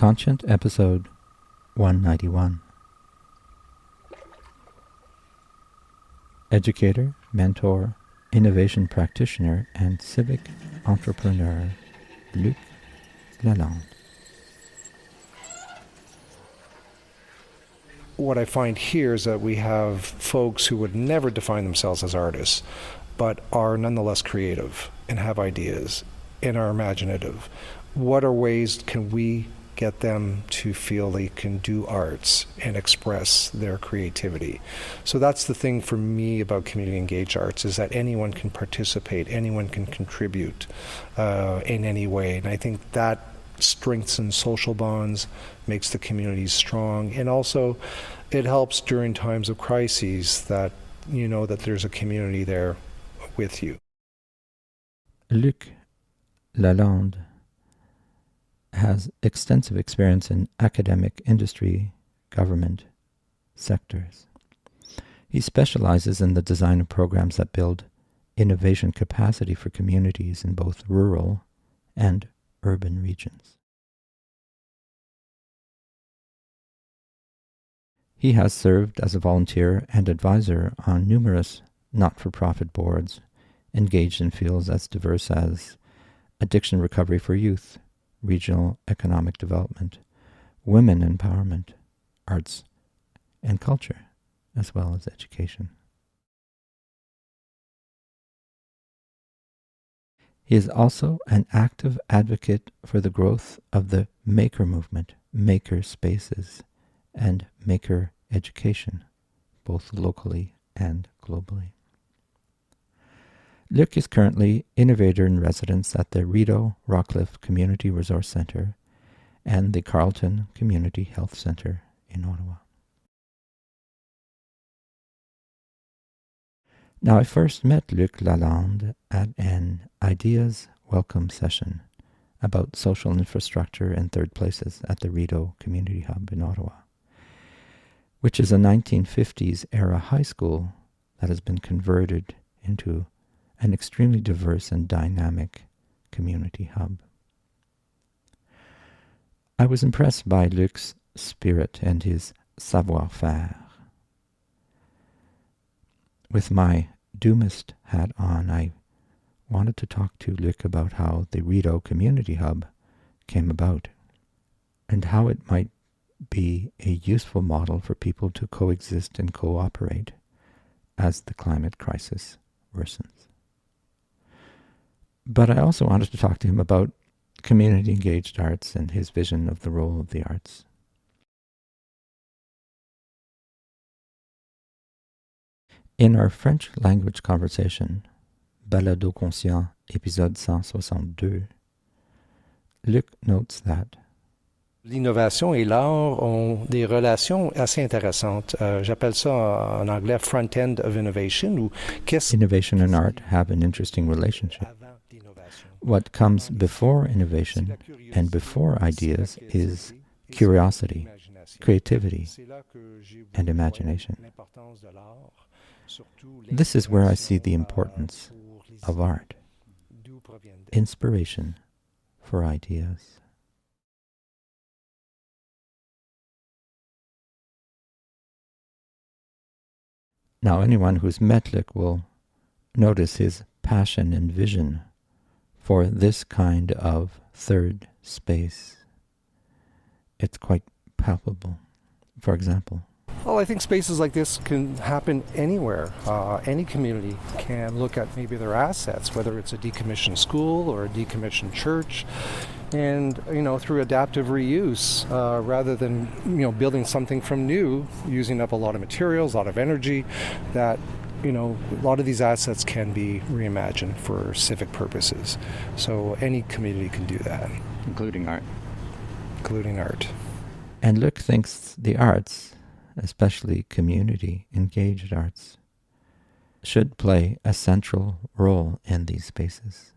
Conscient Episode 191. Educator, mentor, innovation practitioner, and civic entrepreneur, Luc Lalande. What I find here is that we have folks who would never define themselves as artists, but are nonetheless creative and have ideas and are imaginative. What are ways can we get them to feel they can do arts and express their creativity? So that's the thing for me about community engaged arts, is that anyone can participate, anyone can contribute in any way. And I think that strengthens social bonds, makes the communities strong, and also it helps during times of crises that you know that there's a community there with you. Luc Lalande has extensive experience in academic, industry, government sectors. He specializes in the design of programs that build innovation capacity for communities in both rural and urban regions. He has served as a volunteer and advisor on numerous not-for-profit boards engaged in fields as diverse as addiction recovery for youth, regional economic development, women empowerment, arts and culture, as well as education. He is also an active advocate for the growth of the maker movement, makerspaces, and maker education, both locally and globally. Luc is currently innovator in residence at the Rideau Community Resource Centre and the Carleton Community Health Centre in Ottawa. Now, I first met Luc Lalande at an Ideas Welcome session about social infrastructure and third places at the Rideau Community Hub in Ottawa, which is a 1950s era high school that has been converted into an extremely diverse and dynamic community hub. I was impressed by Luc's spirit and his savoir-faire. With my Doomist hat on, I wanted to talk to Luc about how the Rideau Community Hub came about and how it might be a useful model for people to coexist and cooperate as the climate crisis worsens. But I also wanted to talk to him about community-engaged arts and his vision of the role of the arts. In our French language conversation, Balado Conscient, épisode 162, Luc notes that L'innovation et l'art ont des relations assez intéressantes. J'appelle ça en anglais front-end of innovation. Ou innovation and art have an interesting relationship. What comes before innovation and before ideas is curiosity, creativity, and imagination. This is where I see the importance of art, inspiration for ideas. Now, anyone who's met Luc will notice his passion and vision for this kind of third space. It's quite palpable. For example, well, I think spaces like this can happen anywhere. Any community can look at maybe their assets, whether it's a decommissioned school or a decommissioned church, and through adaptive reuse, rather than building something from new, using up a lot of materials, a lot of energy, that a lot of these assets can be reimagined for civic purposes. So any community can do that. including art. Including art. And Luc thinks the arts, especially community-engaged arts, should play a central role in these spaces.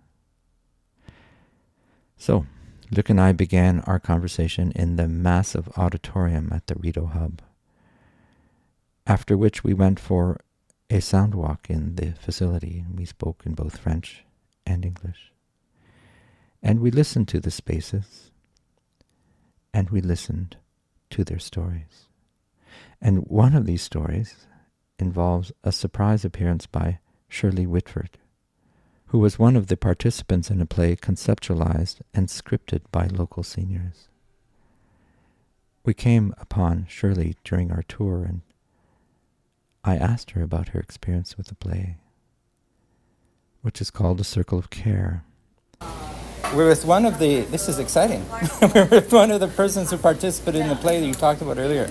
So, Luc and I began our conversation in the massive auditorium at the Rideau Hub, after which we went for a sound walk in the facility, and we spoke in both French and English. And we listened to the spaces, and we listened to their stories. And one of these stories involves a surprise appearance by Shirley Whitford, who was one of the participants in a play conceptualized and scripted by local seniors. We came upon Shirley during our tour, and I asked her about her experience with the play, which is called A Circle of Care. We're with one of the, this is exciting, we're with one of the persons who participated in the play that you talked about earlier.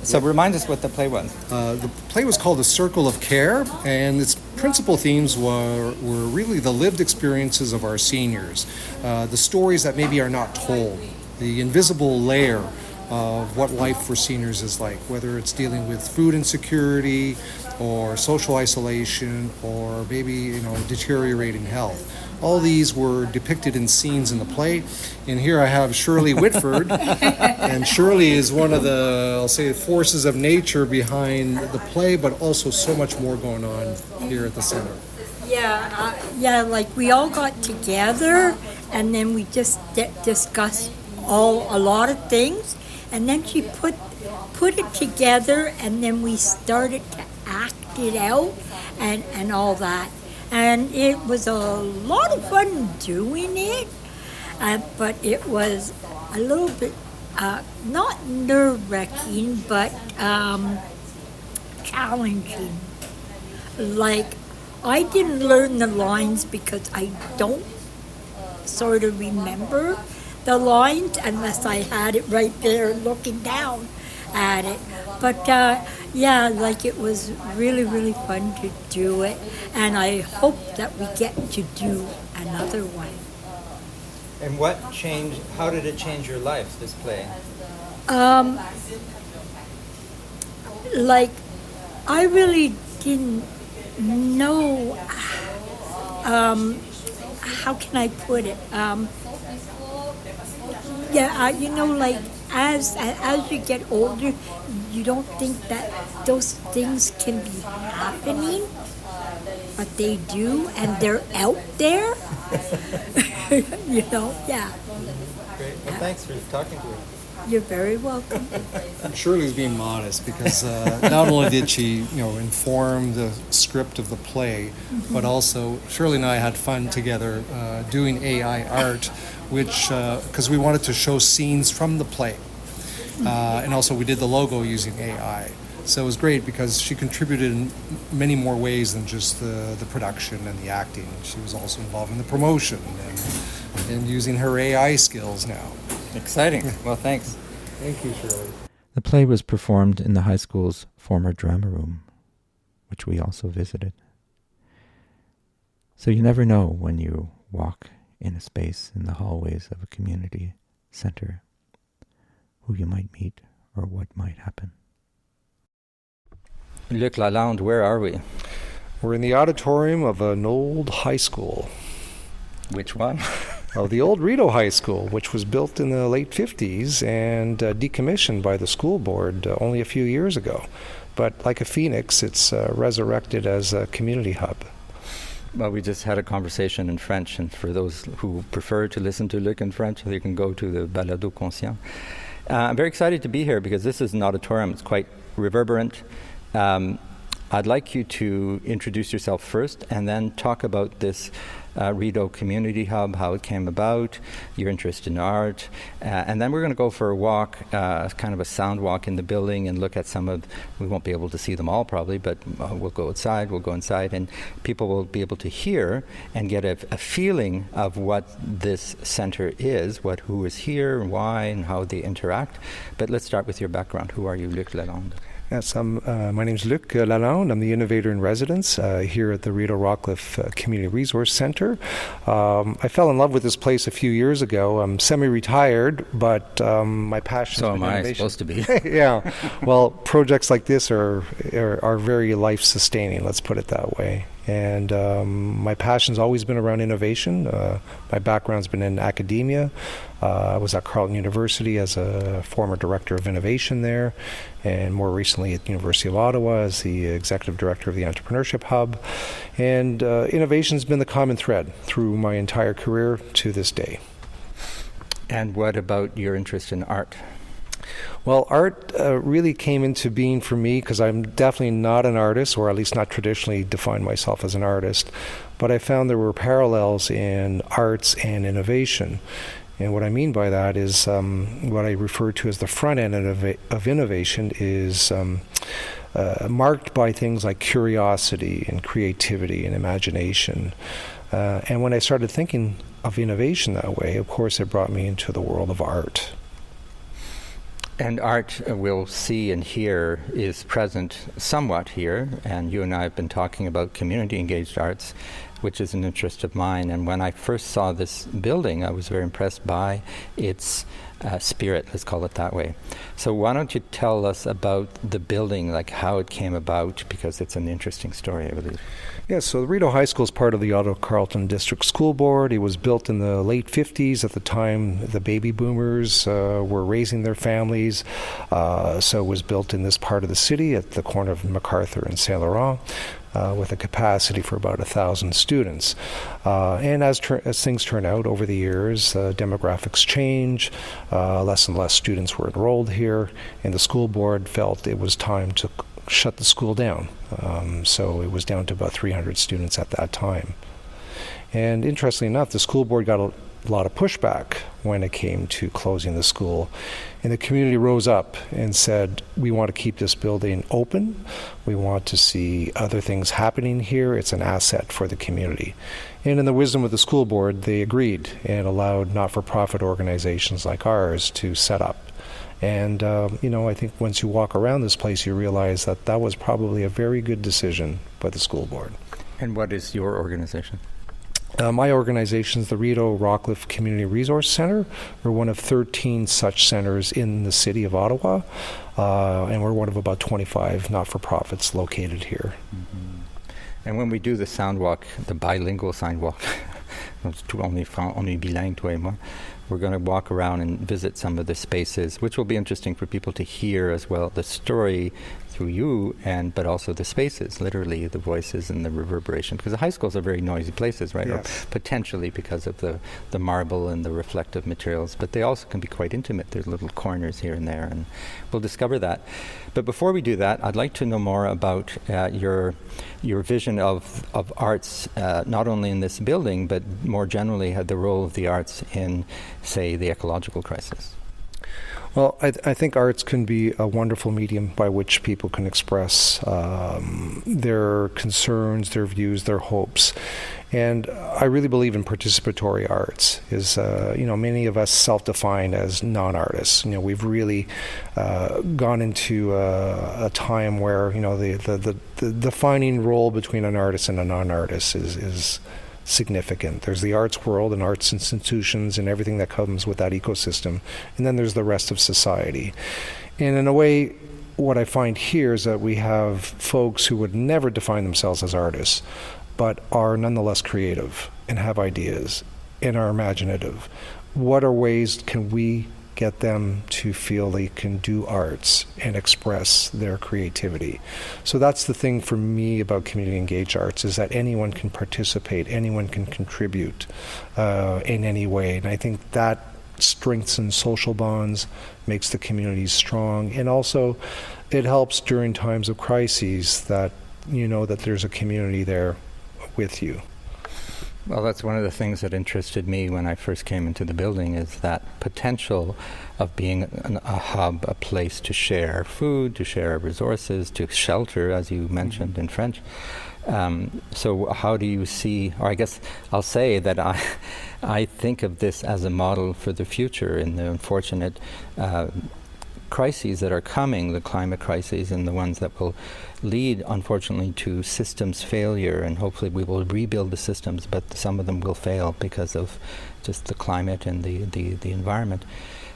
So remind us what the play was. The play was called A Circle of Care, and its principal themes were really the lived experiences of our seniors, the stories that maybe are not told, the invisible layer of what life for seniors is like, whether it's dealing with food insecurity or social isolation or maybe deteriorating health. All these were depicted in scenes in the play. And here I have Shirley Whitford. And Shirley is one of the, I'll say, forces of nature behind the play, but also so much more going on here at the center. Yeah, like we all got together and then we just discussed a lot of things. And then she put it together, and then we started to act it out and all that. And it was a lot of fun doing it, but it was a little bit, not nerve-wracking, but challenging. Like, I didn't learn the lines because I don't sort of remember the lines unless I had it right there looking down at it. But it was really, really fun to do it, and I hope that we get to do another one. And how did it change your life, this play? I really didn't know, how can I put it? As you get older, you don't think that those things can be happening, but they do, and they're out there. Great. Well, thanks for talking to me. You're very welcome. Shirley's being modest because not only did she, inform the script of the play, but also Shirley and I had fun together doing AI art, which because we wanted to show scenes from the play, and also we did the logo using AI. So it was great because she contributed in many more ways than just the production and the acting. She was also involved in the promotion and using her AI skills now. Exciting. Well, thanks. Thank you, Shirley. The play was performed in the high school's former drama room, which we also visited. So you never know when you walk in a space in the hallways of a community center who you might meet or what might happen. Luc Lalande, where are we? We're in the auditorium of an old high school. Which one? Of the old Rideau High School, which was built in the late 50s and decommissioned by the school board only a few years ago. But like a phoenix, it's resurrected as a community hub. Well, we just had a conversation in French, and for those who prefer to listen to Luc in French, you can go to the Balado Conscient. I'm very excited to be here because this is an auditorium. It's quite reverberant. I'd like you to introduce yourself first and then talk about this Rideau Community Hub, how it came about, your interest in art, and then we're going to go for a walk, kind of a sound walk in the building and look at we won't be able to see them all probably, but we'll go inside, and people will be able to hear and get a feeling of what this center is, who is here, and why, and how they interact. But let's start with your background. Who are you, Luc Lalande? Yes, my name is Luc Lalande. I'm the innovator in residence here at the Rideau Rockcliffe Community Resource Center. I fell in love with this place a few years ago. I'm semi-retired, but my passion So is am I innovation. supposed to be. Yeah. Well, projects like this are very life-sustaining, let's put it that way. And my passion's always been around innovation. My background's been in academia. I was at Carleton University as a former director of innovation there, and more recently at the University of Ottawa as the executive director of the Entrepreneurship Hub. And innovation's been the common thread through my entire career to this day. And what about your interest in art? Well, art really came into being for me because I'm definitely not an artist, or at least not traditionally defined myself as an artist. But I found there were parallels in arts and innovation. And what I mean by that is what I refer to as the front end of innovation is marked by things like curiosity and creativity and imagination. And when I started thinking of innovation that way, of course, it brought me into the world of art. And art, we'll see and hear, is present somewhat here, and you and I have been talking about community-engaged arts, which is an interest of mine. And when I first saw this building, I was very impressed by its spirit, let's call it that way. So why don't you tell us about the building, like how it came about, because it's an interesting story, I believe. Yeah, so the Rideau High School is part of the Ottawa Carleton District School Board. It was built in the late 50s. At the time, the baby boomers were raising their families. So it was built in this part of the city at the corner of MacArthur and Saint Laurent. With a capacity for about 1,000 students. And as things turn out over the years, demographics change, less and less students were enrolled here, and the school board felt it was time to shut the school down. So it was down to about 300 students at that time. And interestingly enough, the school board got a lot of pushback when it came to closing the school. And the community rose up and said, we want to keep this building open. We want to see other things happening here. It's an asset for the community. And in the wisdom of the school board, they agreed and allowed not-for-profit organizations like ours to set up. And, I think once you walk around this place, you realize that that was probably a very good decision by the school board. And what is your organization? My organization is the Rideau Community Resource Center. We're one of 13 such centers in the city of Ottawa, and we're one of about 25 not-for-profits located here. Mm-hmm. And when we do the sound walk, the bilingual sound walk, on est bilingue, toi et moi, we're going to walk around and visit some of the spaces, which will be interesting for people to hear as well, the story through you, but also the spaces, literally the voices and the reverberation, because the high schools are very noisy places, right? Yes. Or potentially because of the marble and the reflective materials, but they also can be quite intimate. There's little corners here and there, and we'll discover that. But before we do that, I'd like to know more about your vision of arts, not only in this building, but more generally, the role of the arts in, say, the ecological crisis. Well, I think arts can be a wonderful medium by which people can express their concerns, their views, their hopes. And I really believe in participatory arts. Many of us self-define as non-artists. We've really gone into a time where, the defining role between an artist and a non-artist is significant. There's the arts world and arts institutions and everything that comes with that ecosystem. And then there's the rest of society. And in a way, what I find here is that we have folks who would never define themselves as artists, but are nonetheless creative and have ideas and are imaginative. What are ways can we get them to feel they can do arts and express their creativity? So that's the thing for me about community engaged arts, is that anyone can participate, anyone can contribute in any way. And I think that strengthens social bonds, makes the communities strong, and also it helps during times of crises that you know that there's a community there with you. Well, that's one of the things that interested me when I first came into the building, is that potential of being a hub, a place to share food, to share resources, to shelter, as you mentioned in French. So how do you see, or I guess I'll say that I think of this as a model for the future in the unfortunate crises that are coming, the climate crises and the ones that will lead, unfortunately, to systems failure, and hopefully we will rebuild the systems, but some of them will fail because of just the climate and the environment.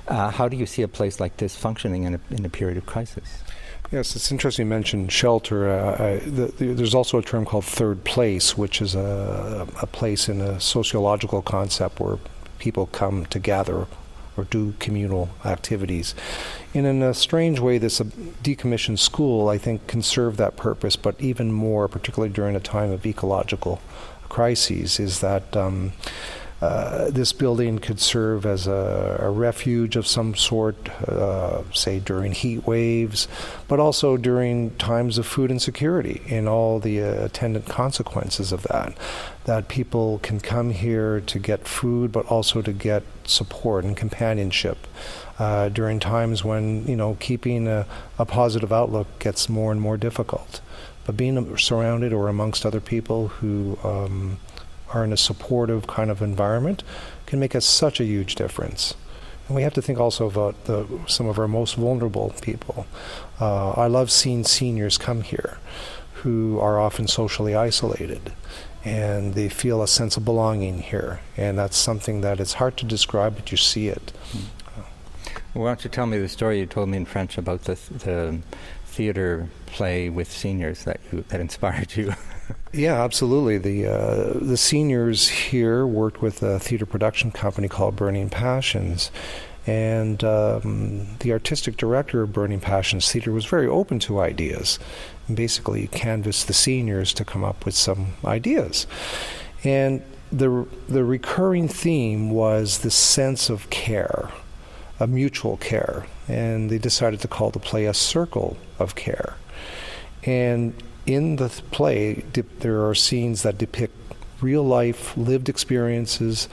How do you see a place like this functioning in a period of crisis? Yes, it's interesting you mentioned shelter. There's also a term called third place, which is a place in a sociological concept where people come together or do communal activities. And in a strange way, this decommissioned school, I think, can serve that purpose, but even more, particularly during a time of ecological crises, is that This building could serve as a refuge of some sort, say during heat waves, but also during times of food insecurity and all the attendant consequences of that. That people can come here to get food, but also to get support and companionship during times when, keeping a positive outlook gets more and more difficult. But being surrounded or amongst other people who are in a supportive kind of environment can make us such a huge difference. And we have to think also about some of our most vulnerable people. I love seeing seniors come here who are often socially isolated, and they feel a sense of belonging here. And that's something that it's hard to describe, but you see it. Well, why don't you tell me the story you told me in French about the theater play with seniors that inspired you? Yeah, absolutely. The seniors here worked with a theater production company called Burning Passions, and the artistic director of Burning Passions Theater was very open to ideas, and basically canvassed the seniors to come up with some ideas. And the recurring theme was this sense of care, a mutual care, and they decided to call the play A Circle of Care. And in the play, there are scenes that depict real-life, lived experiences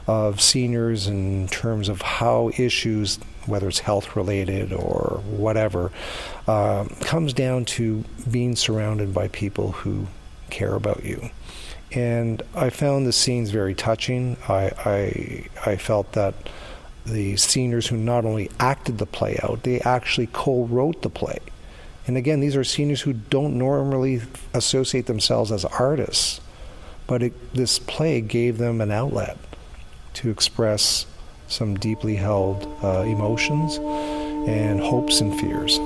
of seniors in terms of how issues, whether it's health-related or whatever, comes down to being surrounded by people who care about you. And I found the scenes very touching. I felt that the seniors who not only acted the play out, they actually co-wrote the play. And again, these are seniors who don't normally associate themselves as artists, but this play gave them an outlet to express some deeply held emotions and hopes and fears.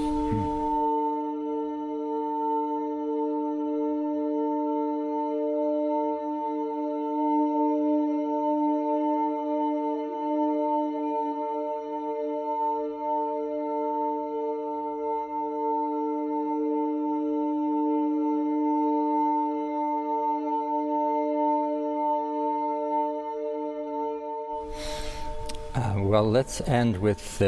Well, let's end with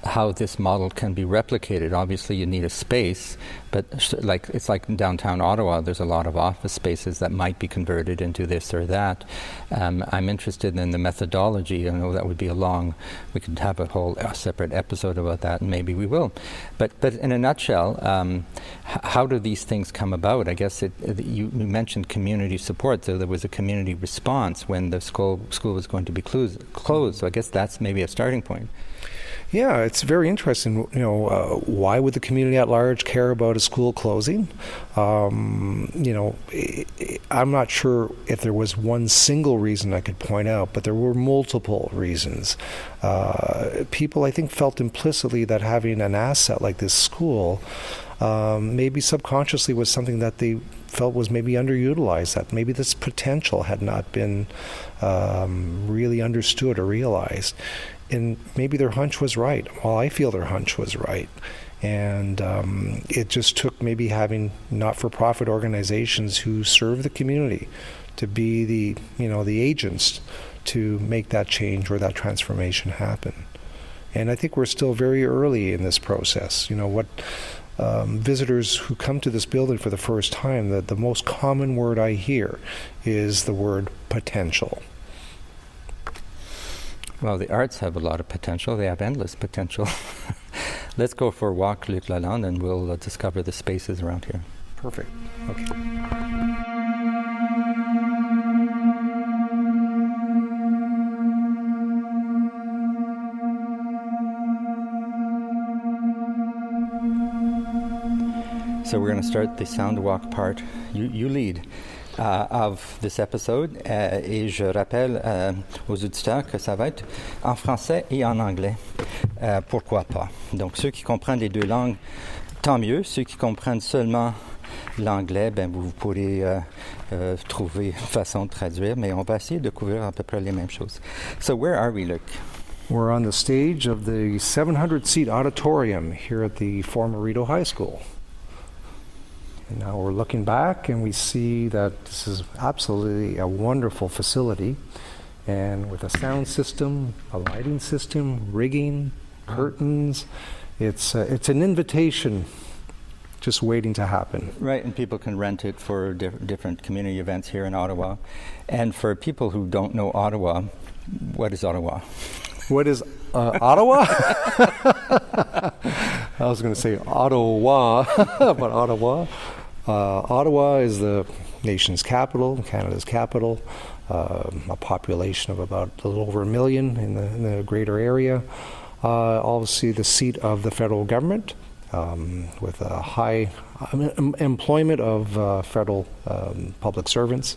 how this model can be replicated. Obviously, you need a space, but it's like in downtown Ottawa, there's a lot of office spaces that might be converted into this or that. I'm interested in the methodology. I know that would be we could have a whole separate episode about that, and maybe we will. But in a nutshell, how do these things come about? I guess you mentioned community support, so there was a community response when the school was going to be closed. So I guess that's maybe a starting point. Yeah, it's very interesting. Why would the community at large care about a school closing? I'm not sure if there was one single reason I could point out, but there were multiple reasons. People, I think, felt implicitly that having an asset like this school maybe subconsciously was something that they felt was maybe underutilized, that maybe this potential had not been really understood or realized. And maybe their hunch was right. Well, I feel their hunch was right. And it just took maybe having not-for-profit organizations who serve the community to be the agents to make that change or that transformation happen. And I think we're still very early in this process. Visitors who come to this building for the first time, the most common word I hear is the word potential. Well, the arts have a lot of potential. They have endless potential. Let's go for a walk, Luc Lalande, and we'll discover the spaces around here. Perfect. Okay. So we're going to start the sound walk part. You lead. Of this episode, et je rappelle aux auditeurs que ça va être en français et en anglais. Pourquoi pas? Donc, ceux qui comprennent les deux langues, tant mieux. Ceux qui comprennent seulement l'anglais, vous pourrez trouver une façon de traduire, mais on va essayer de couvrir à peu près les mêmes choses. So, where are we, Luc? We're on the stage of the 700-seat auditorium here at the former Rideau High School. And now we're looking back and we see that this is absolutely a wonderful facility, and with a sound system, a lighting system, rigging, curtains, it's an invitation just waiting to happen. Right, and people can rent it for different community events here in Ottawa. And for people who don't know Ottawa, what is Ottawa? What is Ottawa? I was going to say Ottawa, but Ottawa. Ottawa is the nation's capital, Canada's capital, a population of about a little over 1 million in the greater area. Obviously the seat of the federal government, with a high employment of federal public servants,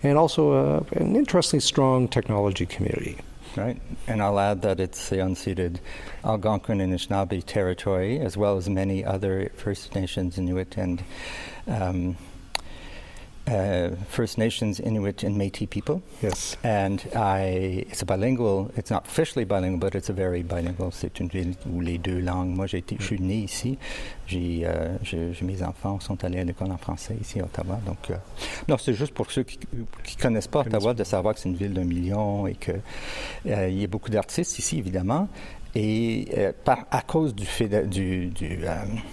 and also an interestingly strong technology community. Right, and I'll add that it's the unceded Algonquin and Anishinaabe territory, as well as many other First Nations, Inuit, and First Nations, Inuit, and Métis people. Yes. And it's a bilingual, it's not officially bilingual, but it's a very bilingual. C'est une ville où les deux langues. Moi, je suis né ici. Mes enfants sont allés à l'école en français ici à Ottawa. Donc, non, c'est juste pour ceux qui connaissent pas Ottawa de savoir que c'est une ville d'1 million et qu'il y a beaucoup d'artistes ici, évidemment. Et à cause du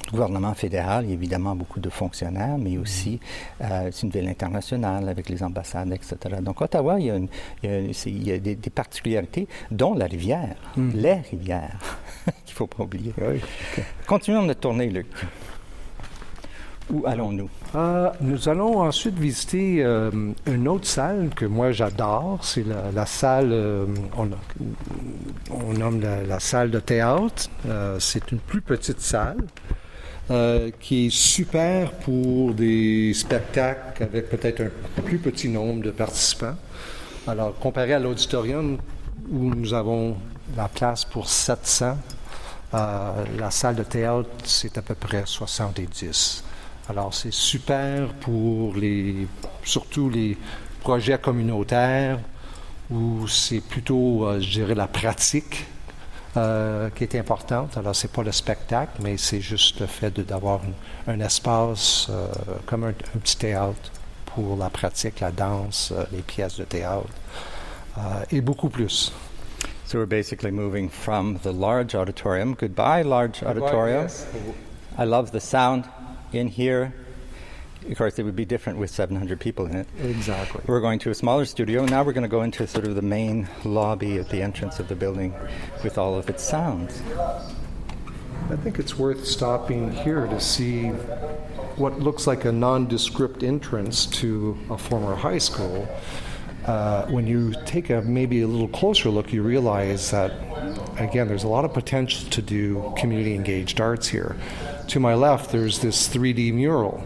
gouvernement fédéral, il y a évidemment beaucoup de fonctionnaires, mais aussi c'est une ville internationale avec les ambassades, etc. Donc Ottawa, il y a des particularités, dont la rivière, les rivières, qu'il ne faut pas oublier. Oui. Okay. Continuons de tourner, Luc. Où allons-nous? Nous allons ensuite visiter une autre salle que moi j'adore. C'est la salle, on nomme la salle de théâtre. C'est une plus petite salle qui est super pour des spectacles avec peut-être un plus petit nombre de participants. Alors, comparé à l'auditorium où nous avons la place pour 700, la salle de théâtre, c'est à peu près 70. Alors, c'est super pour surtout les projets communautaires où c'est plutôt, je dirais, la pratique qui est importante. Alors, c'est pas le spectacle, mais c'est juste le fait d'avoir un espace comme un petit théâtre pour la pratique, la danse, les pièces de théâtre et beaucoup plus. So we're basically moving from the large auditorium. Goodbye, large auditorium. Yes. I love the sound in here. Of course, it would be different with 700 people in it. Exactly. We're going to a smaller studio. Now we're going to go into sort of the main lobby at the entrance of the building with all of its sounds. I think it's worth stopping here to see what looks like a nondescript entrance to a former high school. When you take maybe a little closer look, you realize that, again, there's a lot of potential to do community-engaged arts here. To my left, there's this 3D mural,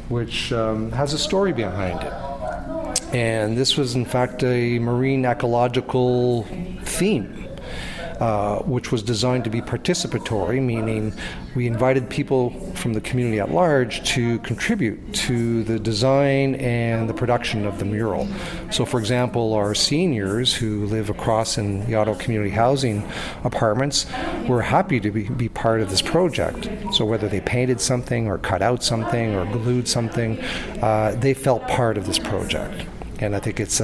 which has a story behind it. And this was, in fact, a marine ecological theme, which was designed to be participatory, meaning we invited people from the community at large to contribute to the design and the production of the mural. So, for example, our seniors who live across in the Rideau Community Housing apartments were happy to be part of this project. So whether they painted something or cut out something or glued something, they felt part of this project. And I think it's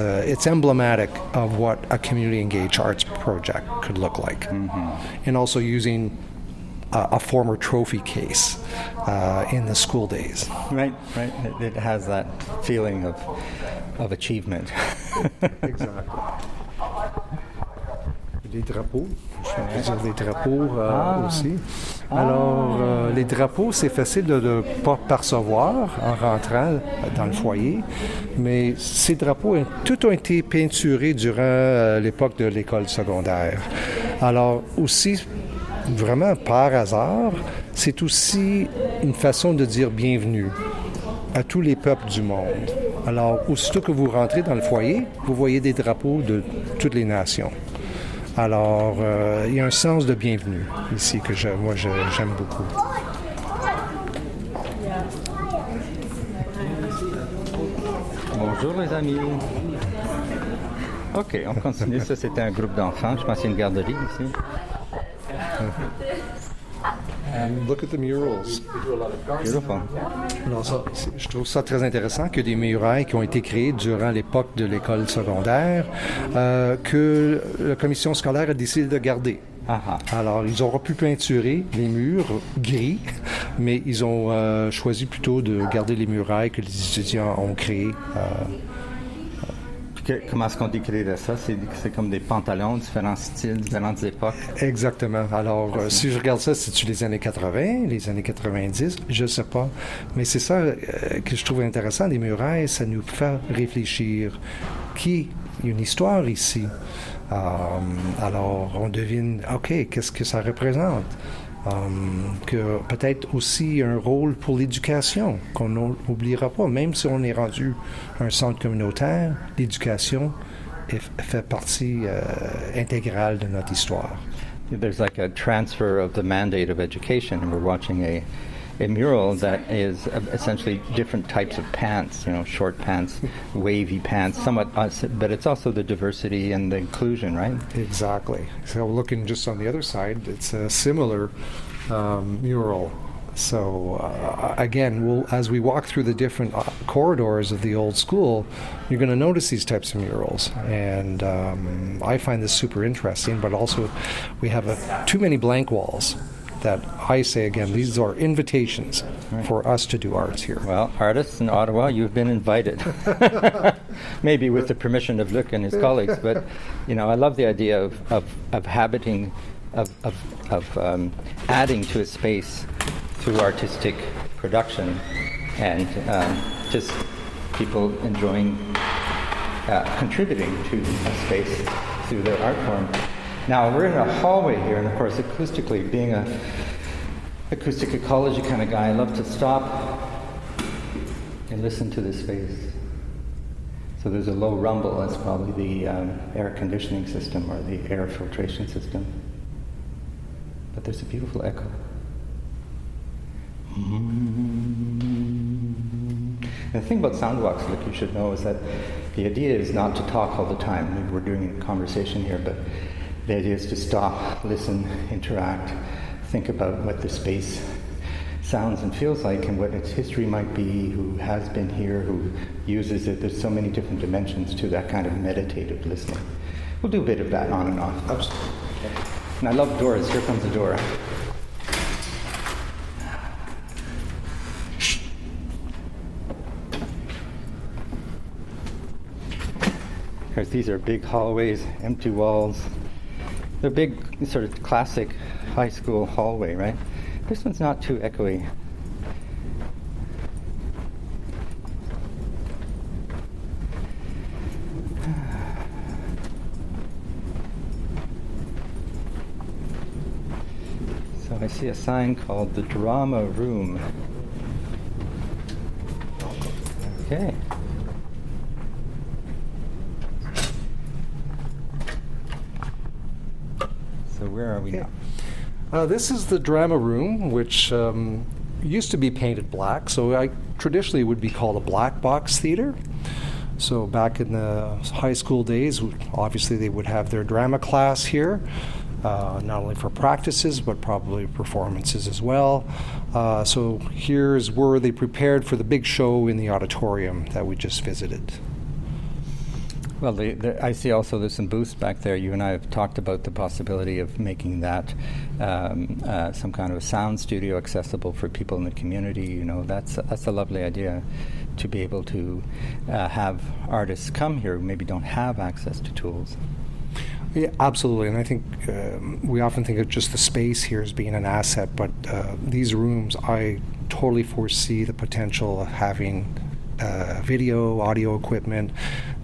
emblematic of what a community-engaged arts project could look like. And also using a former trophy case in the school days. Right. It has that feeling of achievement. Exactly. Les drapeaux, je veux dire les drapeaux aussi. Alors, les drapeaux, c'est facile de ne pas percevoir en rentrant dans le foyer, mais ces drapeaux, tout ont été peinturés durant l'époque de l'école secondaire. Alors, aussi, vraiment par hasard, c'est aussi une façon de dire bienvenue à tous les peuples du monde. Alors, aussitôt que vous rentrez dans le foyer, vous voyez des drapeaux de toutes les nations. Alors, il y a un sens de bienvenue ici que j'aime beaucoup. Bonjour les amis. OK, on continue. Ça, c'était un groupe d'enfants. Je pense qu'il y a une garderie ici. And look at the murals. Beautiful. Alors ça, je trouve ça très intéressant que des murailles qui ont été créées durant l'époque de l'école secondaire, que la commission scolaire a décidé de garder. Aha. Alors, ils auraient pu peinturer les murs gris, mais ils ont choisi plutôt de garder les murailles que les étudiants ont créées. Comment est-ce qu'on décrirait ça? C'est comme des pantalons, différents styles, différentes époques. Exactement. Alors, si je regarde ça, c'est-tu les années 80, les années 90? Je ne sais pas. Mais c'est ça que je trouve intéressant. Les murailles, ça nous fait réfléchir. Il y a une histoire ici. Alors, on devine, OK, qu'est-ce que ça représente? Que peut-être aussi un rôle pour l'éducation, qu'on n'oubliera pas. Même si on est rendu un centre communautaire, l'éducation fait partie intégrale de notre histoire. There's like a transfer of the mandate of education, and we're watching a mural that is essentially different types of pants, short pants, wavy pants, somewhat, but it's also the diversity and the inclusion, right? Exactly. So looking just on the other side, it's a similar mural. So again, as we walk through the different corridors of the old school, you're going to notice these types of murals. And I find this super interesting, but also we have too many blank walls. That I say again, these are invitations for us to do arts here. Well, artists in Ottawa, you've been invited. Maybe with the permission of Luc and his colleagues, but I love the idea of habiting, of adding to a space through artistic production, and just people enjoying contributing to a space through their art form. Now, we're in a hallway here, and of course, acoustically, being an acoustic ecology kind of guy, I love to stop and listen to this space. So there's a low rumble. That's probably the air conditioning system or the air filtration system. But there's a beautiful echo. And the thing about sound walks, Luc, you should know, is that the idea is not to talk all the time. Maybe we're doing a conversation here, but the idea is to stop, listen, interact, think about what the space sounds and feels like and what its history might be, who has been here, who uses it. There's so many different dimensions to that kind of meditative listening. We'll do a bit of that on and off. Absolutely. And I love doors. Here comes a door. Of course, these are big hallways, empty walls. They're big, sort of classic high school hallway, right? This one's not too echoey. So I see a sign called the Drama Room. Okay. So where are we now? This is the drama room, which used to be painted black. So traditionally would be called a black box theater. So back in the high school days, obviously they would have their drama class here, not only for practices, but probably performances as well. So here's where they prepared for the big show in the auditorium that we just visited. Well, I see also there's some booths back there. You and I have talked about the possibility of making that some kind of a sound studio accessible for people in the community. You know, that's a lovely idea, to be able to have artists come here who maybe don't have access to tools. Yeah, absolutely. And I think we often think of just the space here as being an asset, but these rooms, I totally foresee the potential of having video, audio equipment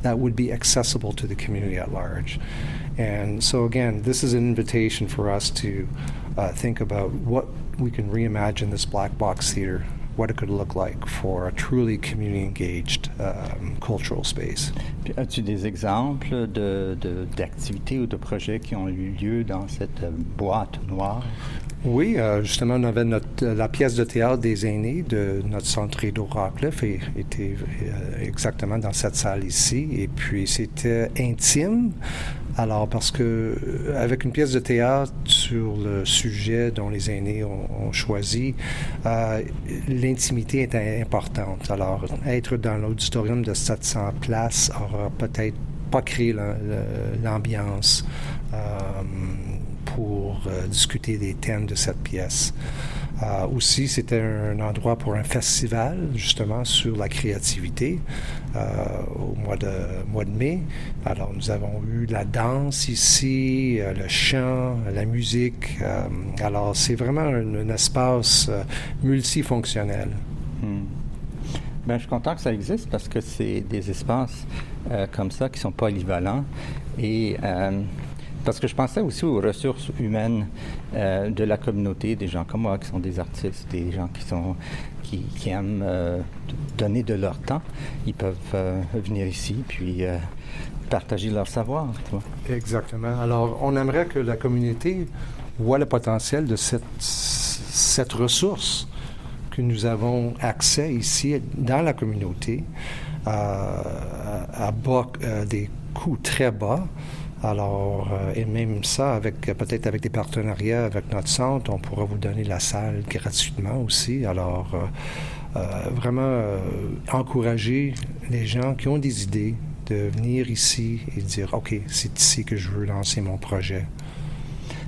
that would be accessible to the community at large. And so again, this is an invitation for us to think about what we can reimagine this black box theater, what it could look like for a truly community engaged cultural space. As-tu des exemples d'activités ou de projets qui ont eu lieu dans cette boîte noire? Oui, justement, on avait la pièce de théâtre des aînés de notre centre Rideau Rockcliffe était exactement dans cette salle ici. Et puis, c'était intime, Alors, parce que avec une pièce de théâtre sur le sujet dont les aînés ont choisi, l'intimité est importante. Alors, être dans l'auditorium de 700 places aura peut-être pas créé l'ambiance pour discuter des thèmes de cette pièce. Aussi, c'était un endroit pour un festival, justement, sur la créativité au mois de mai. Alors, nous avons eu la danse ici, le chant, la musique. Alors, c'est vraiment un espace multifonctionnel. Ben, je suis content que ça existe parce que c'est des espaces comme ça qui sont polyvalents et parce que je pensais aussi aux ressources humaines de la communauté, des gens comme moi qui sont des artistes, des gens qui aiment donner de leur temps. Ils peuvent venir ici puis partager leur savoir. Tu vois. Exactement. Alors, on aimerait que la communauté voit le potentiel de cette ressource que nous avons accès ici dans la communauté à des coûts très bas. Alors, et même ça, peut-être avec des partenariats avec notre centre, on pourra vous donner la salle gratuitement aussi. Alors, vraiment encourager les gens qui ont des idées de venir ici et dire, OK, c'est ici que je veux lancer mon projet.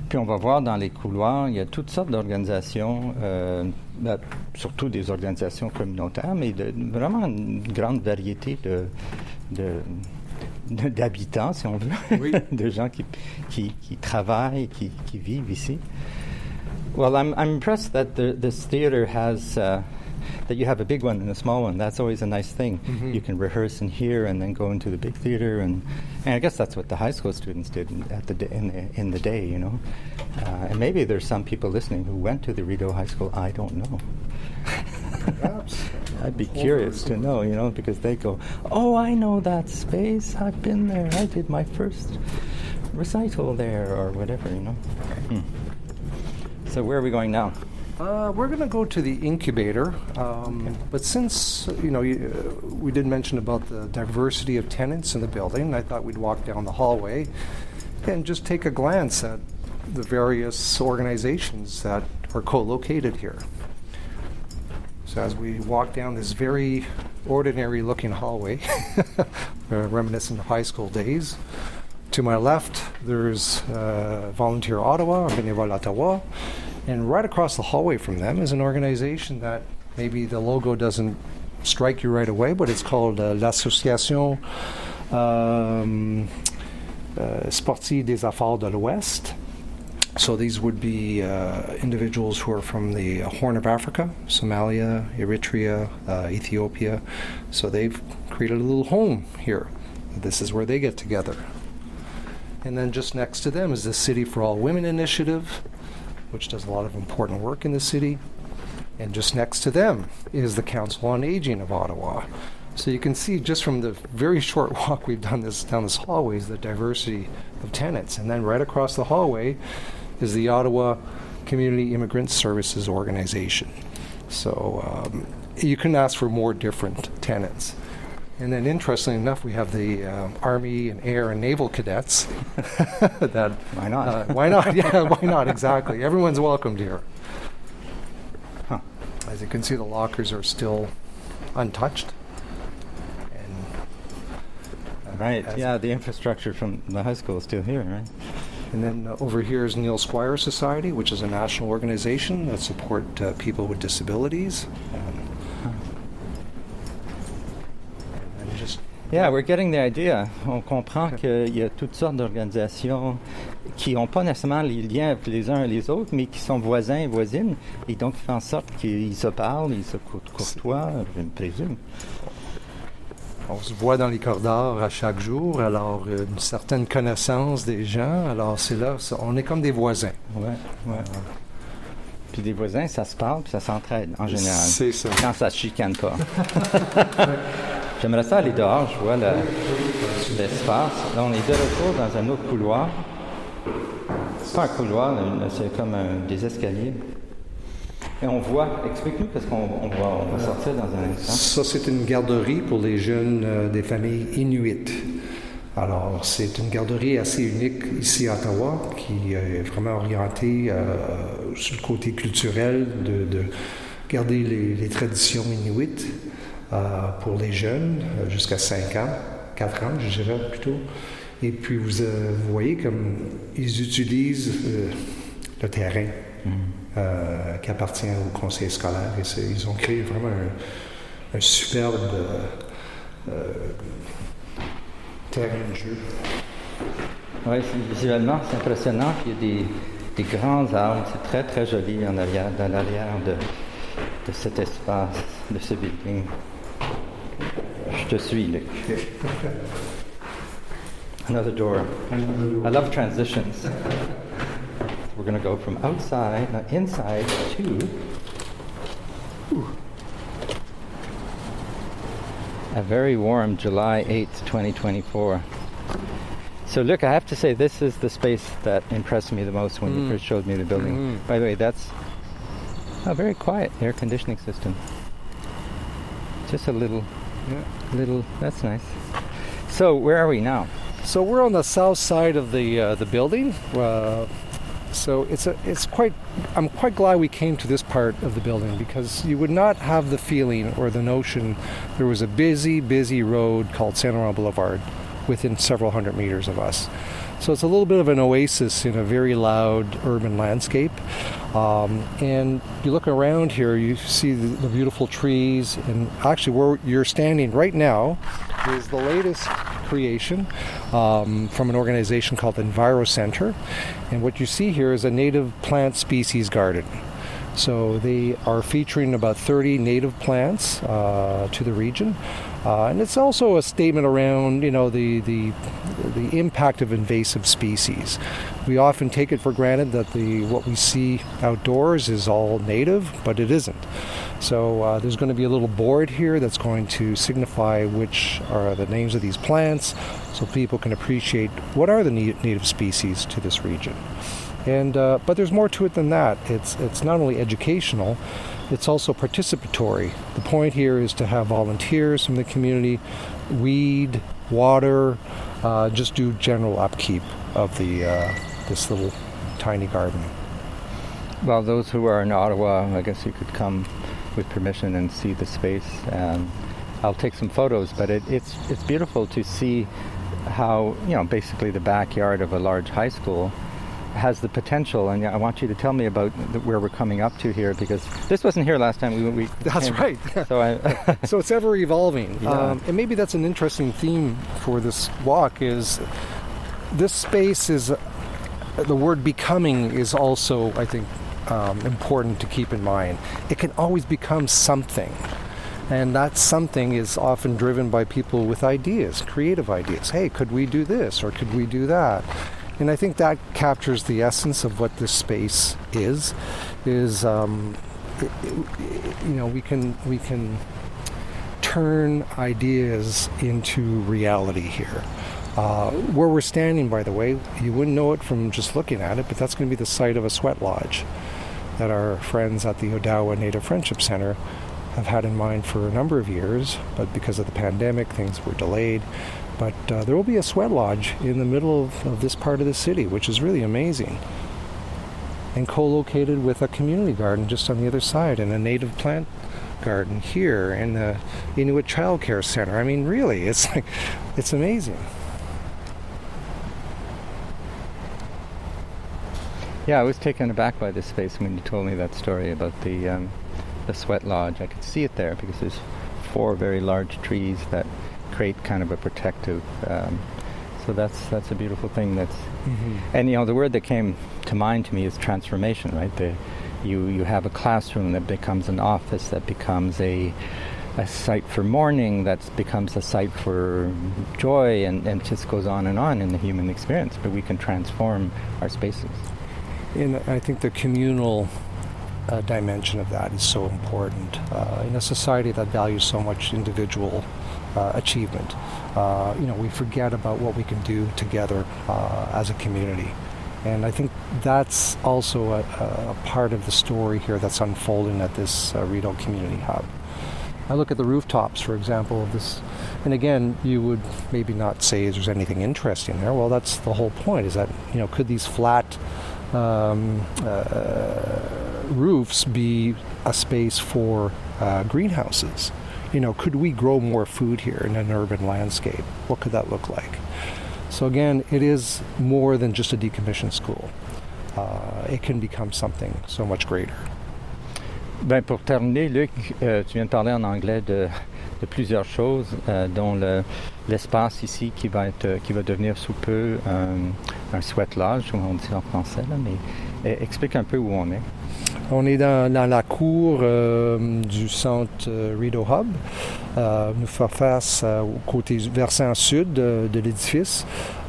Puis on va voir dans les couloirs, il y a toutes sortes d'organisations, surtout des organisations communautaires, mais vraiment une grande variété d'habitants, si on veut, oui. De gens qui travaillent, qui vivent ici. Well, I'm impressed that this theater has that you have a big one and a small one. That's always a nice thing. Mm-hmm. You can rehearse in here and then go into the big theater, and I guess that's what the high school students did in the day, you know. And maybe there's some people listening who went to the Rideau High School. I don't know. I'd be curious to know, you know, because they go, oh, I know that space. I've been there. I did my first recital there or whatever, you know. So where are we going now? We're going to go to the incubator, okay. But since, you know, we did mention about the diversity of tenants in the building, I thought we'd walk down the hallway and just take a glance at the various organizations that are co-located here. So as we walk down this very ordinary-looking hallway, reminiscent of high school days, to my left, there's Volunteer Ottawa, or Bénévole Ottawa, and right across the hallway from them is an organization that maybe the logo doesn't strike you right away, but it's called l'Association Sportive des Affaires de l'Ouest. So these would be individuals who are from the Horn of Africa, Somalia, Eritrea, Ethiopia. So they've created a little home here. This is where they get together. And then just next to them is the City for All Women initiative, which does a lot of important work in the city. And just next to them is the Council on Aging of Ottawa. So you can see just from the very short walk we've done down this hallway is the diversity of tenants. And then right across the hallway is the Ottawa Community Immigrant Services Organization. So you can ask for more different tenants. And then interestingly enough, we have the Army and Air and Naval Cadets. That, why not? Why not? Yeah, why not? Exactly. Everyone's welcomed here. Huh. As you can see, the lockers are still untouched. Right, yeah, the infrastructure from the high school is still here, right? And then over here is Neil Squire Society, which is a national organization that support people with disabilities. Yeah, we're getting the idea. On comprend qu'il y a toutes sortes d'organisations qui n'ont pas nécessairement les liens avec les uns et les autres, mais qui sont voisins et voisines, et donc fait en sorte qu'ils se parlent, ils se courtoient, je me présume. On se voit dans les corridors à chaque jour, alors une certaine connaissance des gens, alors c'est là, on est comme des voisins. Ouais. Puis des voisins, ça se parle, puis ça s'entraide en général. C'est ça. Quand ça se chicane pas. J'aimerais ça aller dehors, je vois l'espace. Là, on est de retour dans un autre couloir. C'est pas un couloir, c'est comme des escaliers. Et on voit, explique-nous parce qu'on va sortir dans un instant. Ça, c'est une garderie pour les jeunes des familles inuites. Alors, c'est une garderie assez unique ici à Ottawa, qui est vraiment orientée sur le côté culturel, de garder les traditions inuites pour les jeunes, jusqu'à 5 ans, 4 ans, je dirais plutôt. Et puis, vous voyez comme ils utilisent le terrain qui appartient au conseil scolaire. Et ils ont créé vraiment un superbe terrain de jeu. Oui, visuellement, c'est impressionnant. Il y a des grands arbres. C'est très, très joli en arrière, dans l'arrière de cet espace, de ce building. Je te suis, Luc. Another door. I love transitions. We're going to go from outside, inside to a very warm July 8th, 2024. So look, I have to say this is the space that impressed me the most when you first showed me the building. By the way, that's a very quiet air conditioning system. Just a little, that's nice. So where are we now? So we're on the south side of the building. So I'm quite glad we came to this part of the building, because you would not have the feeling or the notion there was a busy road called Saint Laurent Boulevard within several hundred meters of us. So it's a little bit of an oasis in a very loud urban landscape. And you look around here, you see the beautiful trees, and actually where you're standing right now is the latest creation from an organization called the Enviro Center. And what you see here is a native plant species garden. So they are featuring about 30 native plants to the region. And it's also a statement around, the impact of invasive species. We often take it for granted that what we see outdoors is all native, but it isn't. So there's going to be a little board here that's going to signify which are the names of these plants, so people can appreciate what are the native species to this region. And but there's more to it than that. It's not only educational, it's also participatory. The point here is to have volunteers from the community weed, water, just do general upkeep of this little tiny garden. Well, those who are in Ottawa, I guess you could come with permission and see the space. I'll take some photos, but it's beautiful to see how, basically the backyard of a large high school has the potential, and I want you to tell me about where we're coming up to here, because this wasn't here last time we That's came. right. So it's ever evolving. Yeah. And maybe that's an interesting theme for this walk, is this space is, the word becoming is also, I think, important to keep in mind. It can always become something. And that something is often driven by people with ideas, creative ideas. Hey, could we do this, or could we do that? And I think that captures the essence of what this space is we can turn ideas into reality here. Where we're standing, by the way, you wouldn't know it from just looking at it, but that's going to be the site of a sweat lodge that our friends at the Ottawa Native Friendship Center have had in mind for a number of years, but because of the pandemic, things were delayed. But there will be a sweat lodge in the middle of this part of the city, which is really amazing. And co-located with a community garden just on the other side, and a native plant garden here, and the Inuit Child Care Center. I mean, really, it's amazing. Yeah, I was taken aback by this space when you told me that story about the sweat lodge. I could see it there because there's 4 very large trees that create kind of a protective. So that's a beautiful thing. And the word that came to mind to me is transformation, right? You have a classroom that becomes an office, that becomes a site for mourning, that becomes a site for joy, and it just goes on in the human experience. But we can transform our spaces. And I think the communal dimension of that is so important in a society that values so much individual achievement. We forget about what we can do together as a community. And I think that's also a part of the story here that's unfolding at this Rideau Community Hub. I look at the rooftops, for example, of this And again, you would maybe not say there's anything interesting there. Well, that's the whole point, is that, could these flat roofs be a space for greenhouses? Could we grow more food here in an urban landscape? What could that look like? So again, it is more than just a decommissioned school. It can become something so much greater. Ben, pour terminer, Luc, tu viens de parler en anglais de plusieurs choses, dont l'espace ici qui va devenir sous peu un sweat lodge, comme on dit en français, là, mais explique un peu où on est. On est dans la cour du centre Rideau Hub. Nous faisons face au côté versant sud de l'édifice,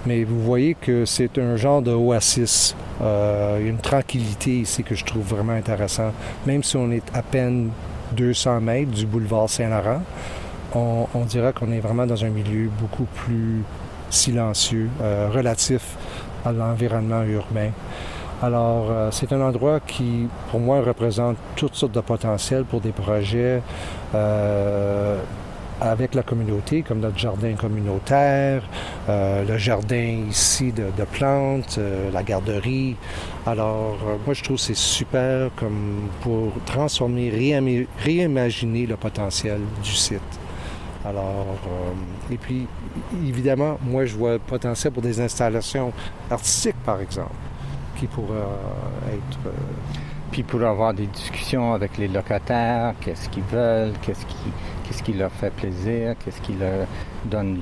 mais vous voyez que c'est un genre d'oasis. Il y a une tranquillité ici que je trouve vraiment intéressant. Même si on est à peine 200 mètres du boulevard Saint-Laurent, on dirait qu'on est vraiment dans un milieu beaucoup plus silencieux, relatif à l'environnement urbain. Alors, c'est un endroit qui, pour moi, représente toutes sortes de potentiels pour des projets avec la communauté, comme notre jardin communautaire, le jardin ici de plantes, la garderie. Alors, moi, je trouve que c'est super comme pour transformer, réimaginer le potentiel du site. Alors, et puis, évidemment, moi, je vois le potentiel pour des installations artistiques, par exemple, qui pourraient être... Puis pour avoir des discussions avec les locataires, qu'est-ce qu'ils veulent, qu'est-ce qui leur fait plaisir, qu'est-ce qui leur donne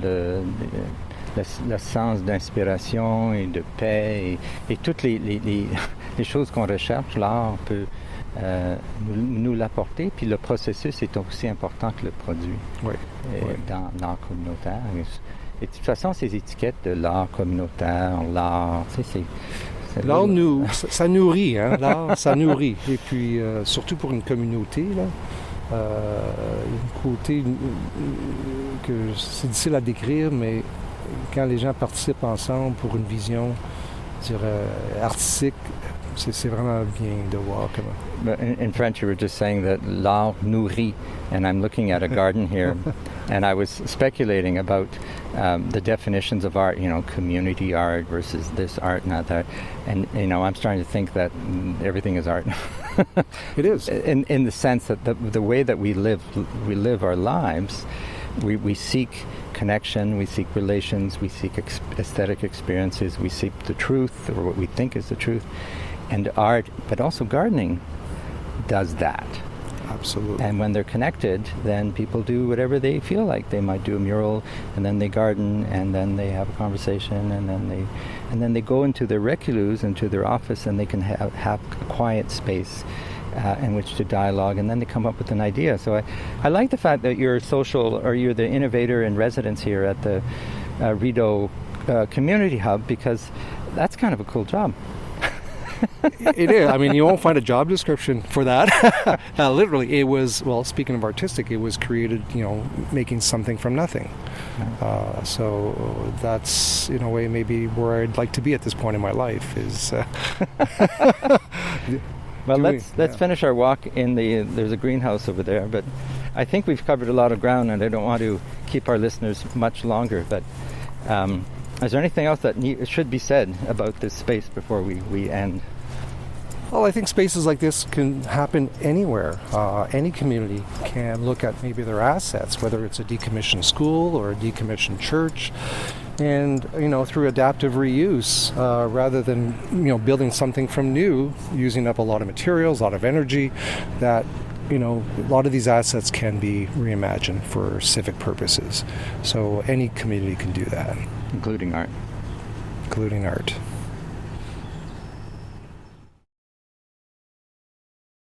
le sens d'inspiration et de paix et toutes les choses qu'on recherche, l'art peut nous l'apporter. Puis le processus est aussi important que le produit dans l'art communautaire. Et de toute façon, ces étiquettes de l'art communautaire, l'art, tu sais, l'art ça nourrit, hein? L'art, ça nourrit. Et puis, surtout pour une communauté, là, un côté que c'est difficile à décrire, mais quand les gens participent ensemble pour une vision, je dirais, artistique, c'est vraiment bien de voir comment. In French, you were just saying that l'art nourrit, and I'm looking at a garden here, and I was speculating about the definitions of art, community art versus this art, not that, and I'm starting to think that everything is art. It is. In the sense that the way that we live our lives, we seek connection, we seek relations, we seek aesthetic experiences, we seek the truth or what we think is the truth. And art, but also gardening, does that. Absolutely. And when they're connected, then people do whatever they feel like. They might do a mural, and then they garden, and then they have a conversation, and then they go into their recluse, into their office, and they can have a quiet space in which to dialogue, and then they come up with an idea. So I like the fact that you're you're the innovator in residence here at the Rideau Community Hub, because that's kind of a cool job. It is. I mean, you won't find a job description for that. Literally, it was, well, speaking of artistic, it was created, making something from nothing. So that's, in a way, maybe where I'd like to be at this point in my life is... Well, let's finish our walk in there's a greenhouse over there, but I think we've covered a lot of ground, and I don't want to keep our listeners much longer, but... is there anything else that should be said about this space before we end? Well, I think spaces like this can happen anywhere. Any community can look at maybe their assets, whether it's a decommissioned school or a decommissioned church, and through adaptive reuse, rather than building something from new, using up a lot of materials, a lot of energy, that a lot of these assets can be reimagined for civic purposes. So any community can do that. Including art. Including art.